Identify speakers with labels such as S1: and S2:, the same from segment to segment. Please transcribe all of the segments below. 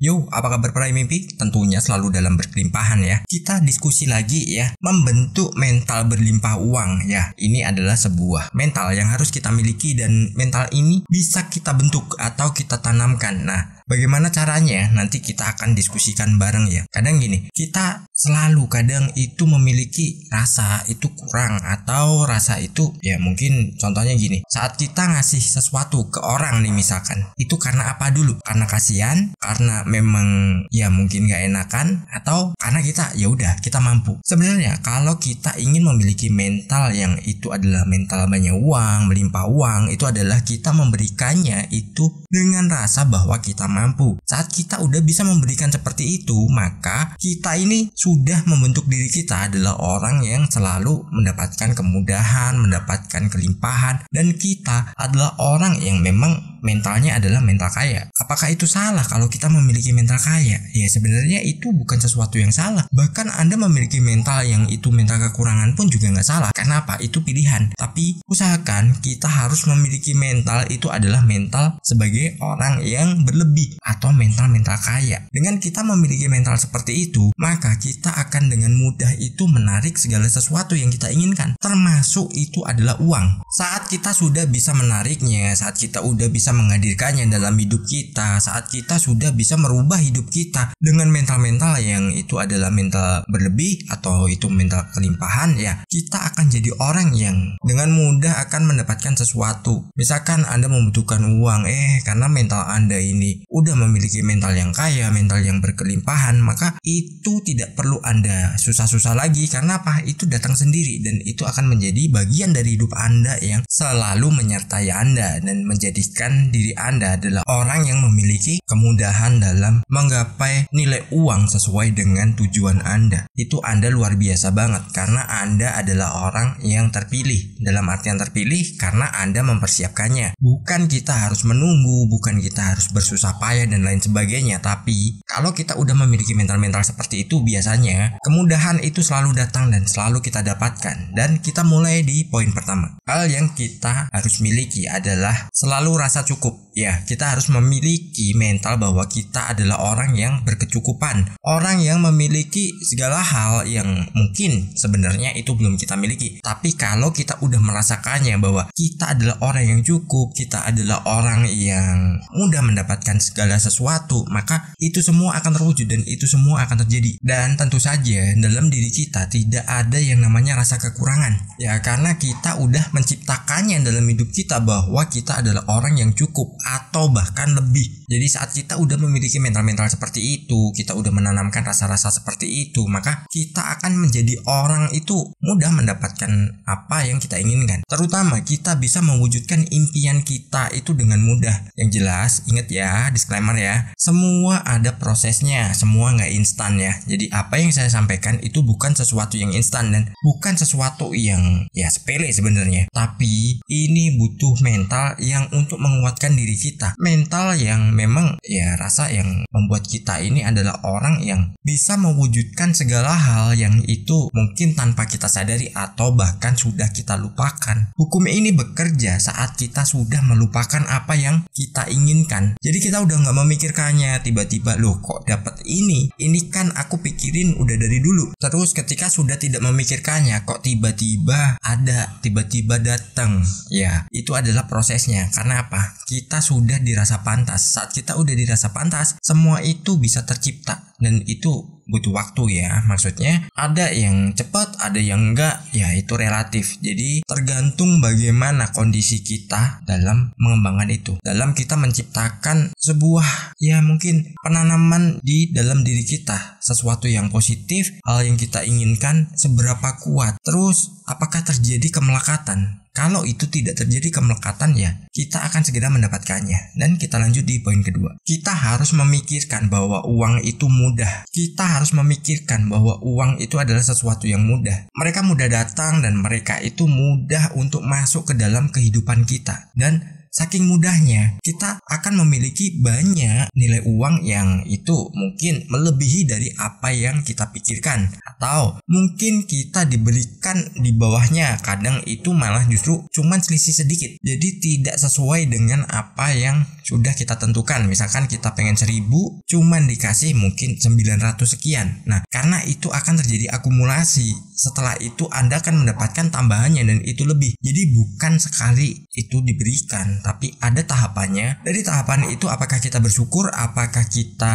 S1: Yo, apa kabar peraih mimpi? Tentunya selalu dalam berkelimpahan ya. Kita diskusi lagi ya, membentuk mental berlimpah uang ya. Ini adalah sebuah mental yang harus kita miliki dan mental ini bisa kita bentuk atau kita tanamkan. Nah, bagaimana caranya? Nanti kita akan diskusikan bareng ya. Kadang gini, kita selalu kadang itu memiliki rasa itu kurang atau rasa itu ya mungkin contohnya gini. Saat kita ngasih sesuatu ke orang nih misalkan, itu karena apa dulu? Karena kasihan, karena memang ya mungkin gak enakan, atau karena kita ya udah kita mampu. Sebenarnya kalau kita ingin memiliki mental yang itu adalah mental banyak uang, melimpah uang, itu adalah kita memberikannya itu dengan rasa bahwa kita mampu. Saat kita udah bisa memberikan seperti itu, maka kita ini sudah membentuk diri kita adalah orang yang selalu mendapatkan kemudahan, mendapatkan kelimpahan, dan kita adalah orang yang memang mentalnya adalah mental kaya. Apakah itu salah kalau kita memiliki mental kaya? Ya sebenarnya itu bukan sesuatu yang salah. Bahkan Anda memiliki mental yang itu mental kekurangan pun juga nggak salah. Kenapa? Itu pilihan. Tapi usahakan kita harus memiliki mental itu adalah mental sebagai orang yang berlebih atau mental kaya. Dengan kita memiliki mental seperti itu, maka kita akan dengan mudah itu menarik segala sesuatu yang kita inginkan. Termasuk itu adalah uang. Saat kita sudah bisa menariknya, saat kita udah bisa menghadirkannya dalam hidup kita, saat kita sudah bisa merubah hidup kita dengan mental-mental yang itu adalah mental berlebih atau itu mental kelimpahan ya, kita akan jadi orang yang dengan mudah akan mendapatkan sesuatu. Misalkan Anda membutuhkan uang, karena mental Anda ini udah memiliki mental yang kaya, mental yang berkelimpahan, maka itu tidak perlu Anda susah-susah lagi. Karena apa? Itu datang sendiri dan itu akan menjadi bagian dari hidup Anda yang selalu menyertai Anda dan menjadikan diri Anda adalah orang yang memiliki kemudahan dalam menggapai nilai uang sesuai dengan tujuan Anda. Itu Anda luar biasa banget karena Anda adalah orang yang terpilih. Dalam artian terpilih karena Anda mempersiapkannya. Bukan kita harus menunggu, bukan kita harus bersusah payah dan lain sebagainya. Tapi kalau kita udah memiliki mental-mental seperti itu, biasanya kemudahan itu selalu datang dan selalu kita dapatkan. Dan kita mulai di poin pertama. Hal yang kita harus miliki adalah selalu rasa cukup. Ya, kita harus memiliki mental bahwa kita adalah orang yang berkecukupan. Orang yang memiliki segala hal yang mungkin sebenarnya itu belum kita miliki. Tapi kalau kita udah merasakannya bahwa kita adalah orang yang cukup, kita adalah orang yang mudah mendapatkan segala sesuatu, maka itu semua akan terwujud dan itu semua akan terjadi. Dan tentu saja dalam diri kita tidak ada yang namanya rasa kekurangan. Ya, karena kita udah menciptakannya dalam hidup kita bahwa kita adalah orang yang cukup atau bahkan lebih. Jadi saat kita udah memiliki mental-mental seperti itu, kita udah menanamkan rasa-rasa seperti itu, maka kita akan menjadi orang itu mudah mendapatkan apa yang kita inginkan. Terutama kita bisa mewujudkan impian kita itu dengan mudah. Yang jelas, ingat ya, disclaimer ya, semua ada prosesnya, semua nggak instan ya. Jadi apa yang saya sampaikan itu bukan sesuatu yang instan dan bukan sesuatu yang ya sepele sebenarnya. Tapi ini butuh mental yang untuk menguatkan diri kita, mental yang memang ya rasa yang membuat kita ini adalah orang yang bisa mewujudkan segala hal yang itu mungkin tanpa kita sadari atau bahkan sudah kita lupakan. Hukum ini bekerja saat kita sudah melupakan apa yang kita inginkan. Jadi kita udah nggak memikirkannya, tiba-tiba loh kok dapat ini kan aku pikirin udah dari dulu. Terus ketika sudah tidak memikirkannya, kok tiba-tiba ada, tiba-tiba datang. Ya, itu adalah prosesnya. Karena apa? Kita sudah dirasa pantas. Saat kita udah dirasa pantas, semua itu bisa tercipta dan itu butuh waktu ya. Maksudnya ada yang cepat, ada yang enggak, ya itu relatif. Jadi tergantung bagaimana kondisi kita dalam mengembangkan itu, dalam kita menciptakan sebuah ya mungkin penanaman di dalam diri kita, sesuatu yang positif, hal yang kita inginkan seberapa kuat. Terus apakah terjadi kemelekatan? Kalau itu tidak terjadi kemelekatan ya kita akan segera mendapatkannya. Dan kita lanjut di poin kedua. Kita harus memikirkan bahwa uang itu mudah. Kita harus memikirkan bahwa uang itu adalah sesuatu yang mudah. Mereka mudah datang dan mereka itu mudah untuk masuk ke dalam kehidupan kita. Dan saking mudahnya kita akan memiliki banyak nilai uang yang itu mungkin melebihi dari apa yang kita pikirkan, atau mungkin kita diberikan di bawahnya, kadang itu malah justru cuman selisih sedikit, jadi tidak sesuai dengan apa yang sudah kita tentukan. Misalkan kita pengen 1000 cuman dikasih mungkin 900 sekian. Nah, karena itu akan terjadi akumulasi. Setelah itu Anda akan mendapatkan tambahannya dan itu lebih. Jadi bukan sekali itu diberikan, tapi ada tahapannya. Dari tahapan itu apakah kita bersyukur, apakah kita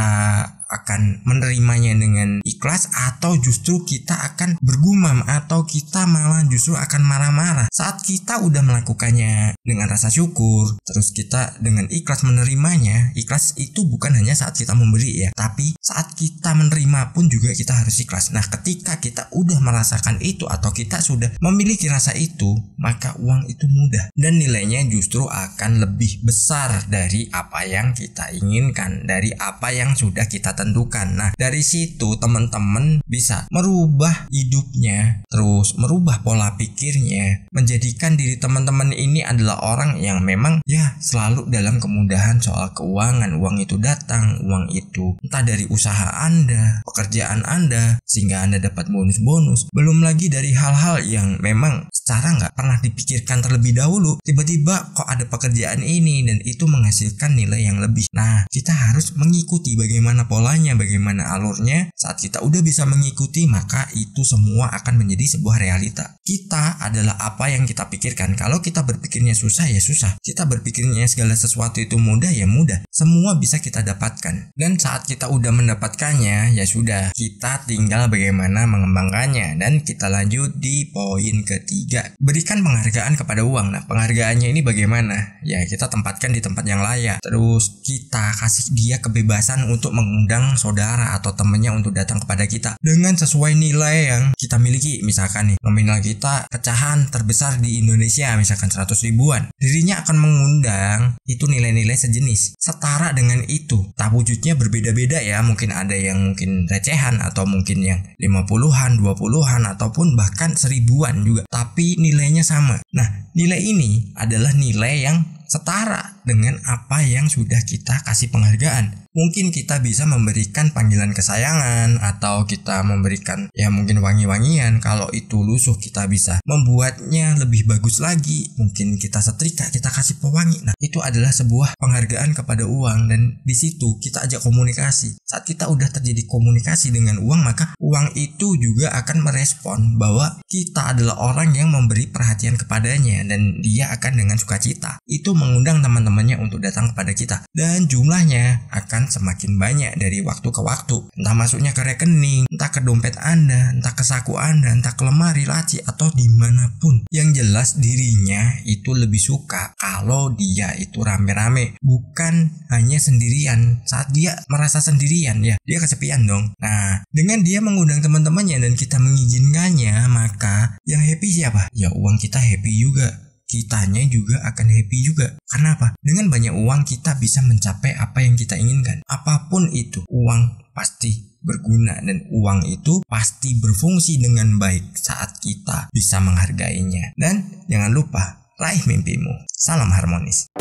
S1: akan menerimanya dengan ikhlas, atau justru kita akan bergumam, atau kita malah justru akan marah-marah. Saat kita udah melakukannya dengan rasa syukur, terus kita dengan ikhlas menerimanya. Ikhlas itu bukan hanya saat kita memberi ya, tapi saat kita menerima pun juga kita harus ikhlas. Nah, ketika kita udah merasakan itu atau kita sudah memiliki rasa itu, maka uang itu mudah dan nilainya justru akan lebih besar dari apa yang kita inginkan, dari apa yang sudah kita tentukan. Nah, dari situ teman-teman bisa merubah hidupnya, terus merubah pola pikirnya, menjadikan diri teman-teman ini adalah orang yang memang ya selalu dalam kemudahan soal keuangan. Uang itu datang, uang itu entah dari usaha Anda, pekerjaan Anda, sehingga Anda dapat bonus-bonus. Belum lagi dari hal-hal yang memang secara nggak pernah dipikirkan terlebih dahulu, tiba-tiba kok ada pekerjaan ini dan itu menghasilkan nilai yang lebih. Nah, kita harus mengikuti bagaimana polanya, bagaimana alurnya. Saat kita udah bisa mengikuti, maka itu semua akan menjadi sebuah realita. Kita adalah apa yang kita pikirkan. Kalau kita berpikirnya susah ya susah, kita berpikirnya segala sesuatu itu mudah ya mudah, semua bisa kita dapatkan. Dan saat kita udah mendapatkannya, ya sudah, kita tinggal bagaimana mengembangkannya. Dan kita lanjut di poin ketiga, berikan penghargaan kepada uang. Nah, penghargaannya ini bagaimana? Ya, kita tempatkan di tempat yang layak. Terus kita kasih dia kebebasan untuk mengundang saudara atau temannya untuk datang kepada kita dengan sesuai nilai yang kita miliki. Misalkan nih, nominal kita pecahan terbesar di Indonesia misalkan 100 ribuan, dirinya akan mengundang itu nilai-nilai sejenis setara dengan itu. Tak wujudnya berbeda-beda ya, mungkin ada yang mungkin recehan, atau mungkin yang 50-an, 20-an, ataupun bahkan 1000-an juga, tapi nilainya sama. Nah, nilai ini adalah nilai yang setara dengan apa yang sudah kita kasih penghargaan. Mungkin kita bisa memberikan panggilan kesayangan, atau kita memberikan ya mungkin wangi-wangian. Kalau itu lusuh, kita bisa membuatnya lebih bagus lagi. Mungkin kita setrika, kita kasih pewangi. Nah, itu adalah sebuah penghargaan kepada uang, dan di situ kita ajak komunikasi. Saat kita udah terjadi komunikasi dengan uang, maka uang itu juga akan merespon bahwa kita adalah orang yang memberi perhatian kepadanya, dan dia akan dengan sukacita itu mengundang teman-temannya untuk datang kepada kita, dan jumlahnya akan semakin banyak dari waktu ke waktu. Entah masuknya ke rekening, entah ke dompet Anda, entah ke saku Anda, entah ke lemari, laci, atau dimanapun. Yang jelas dirinya itu lebih suka kalau dia itu rame-rame, bukan hanya sendirian. Saat dia merasa sendirian ya, dia kesepian dong. Nah, dengan dia mengundang teman-temannya dan kita mengizinkannya, maka yang happy siapa? Ya uang kita happy juga, kitanya juga akan happy juga. Karena apa? Dengan banyak uang kita bisa mencapai apa yang kita inginkan. Apapun itu, uang pasti berguna, dan uang itu pasti berfungsi dengan baik saat kita bisa menghargainya. Dan jangan lupa, raih mimpimu. Salam harmonis.